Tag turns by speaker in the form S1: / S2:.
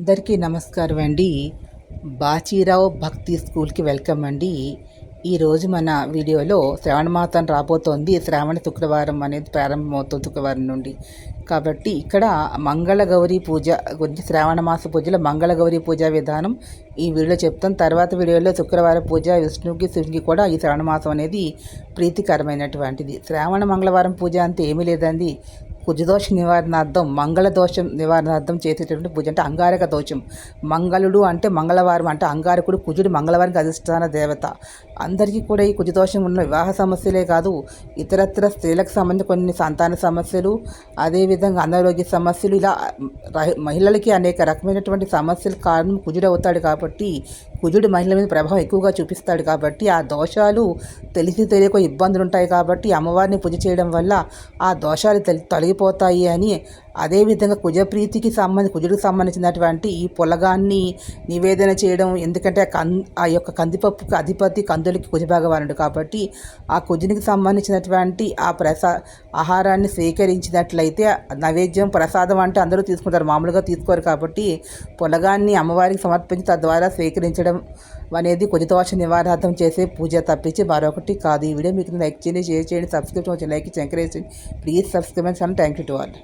S1: అందరికీ నమస్కారం అండి. బాచీరావు భక్తి స్కూల్కి వెల్కమ్ అండి. ఈరోజు మన వీడియోలో శ్రావణ మాసం రాబోతోంది. శ్రావణ శుక్రవారం అనేది ప్రారంభమవుతుంది శుక్రవారం నుండి. కాబట్టి ఇక్కడ మంగళగౌరి పూజ గురించి, శ్రావణ మాస పూజలో మంగళగౌరి పూజా విధానం ఈ వీడియోలో చెప్తాం. తర్వాత వీడియోలో శుక్రవారం పూజ, విష్ణువుకి శివునికి కూడా ఈ శ్రావణ మాసం అనేది ప్రీతికరమైనటువంటిది. శ్రావణ మంగళవారం పూజ అంతే ఏమీ లేదండి. కుజదోష నివారణార్థం, మంగళ దోషం నివారణార్థం చేసేటటువంటి పూజ. అంటే అంగారక దోషం. మంగళుడు అంటే మంగళవారం, అంటే అంగారకుడు కుజుడు మంగళవారానికి అధిష్టాన దేవత. అందరికీ కూడా ఈ కుజదోషం ఉన్న వివాహ సమస్యలే కాదు, ఇతరత్ర స్త్రీలకు సంబంధించిన కొన్ని సంతాన సమస్యలు, అదేవిధంగా అనారోగ్య సమస్యలు, ఇలా మహిళలకి అనేక రకమైనటువంటి సమస్యల కారణం కుజుడు అవుతాడు. కాబట్టి కుజుడు మహిళల మీద ప్రభావం ఎక్కువగా చూపిస్తాడు. కాబట్టి ఆ దోషాలు తెలిసి తెలియక ఇబ్బందులు ఉంటాయి. కాబట్టి అమ్మవారిని పూజ చేయడం వల్ల ఆ దోషాలు తొలగిపోతాయి అని, అదేవిధంగా కుజుడికి సంబంధించినటువంటి ఈ పులగాన్ని నివేదన చేయడం. ఎందుకంటే ఆ యొక్క కందిపప్పుకి అధిపతి కందులకి కుజ భగవానుడు. కాబట్టి ఆ కుజునికి సంబంధించినటువంటి ఆ ఆహారాన్ని స్వీకరించినట్లయితే నైవేద్యం ప్రసాదం అంటే అందరూ తీసుకుంటారు, మామూలుగా తీసుకోరు. కాబట్టి పులగాన్ని అమ్మవారికి సమర్పించి తద్వారా స్వీకరించడం అనేది కుజదోష నివారణార్థం చేసే పూజ తప్పించి మరొకటి కాదు. ఈ వీడియో మీకు లైక్ చేయండి, షేర్ చేయండి, సబ్స్క్రైబ్ చేయండి, లైక్ ఎంకరేజ్ చేయండి. Please subscribe and thank you to all.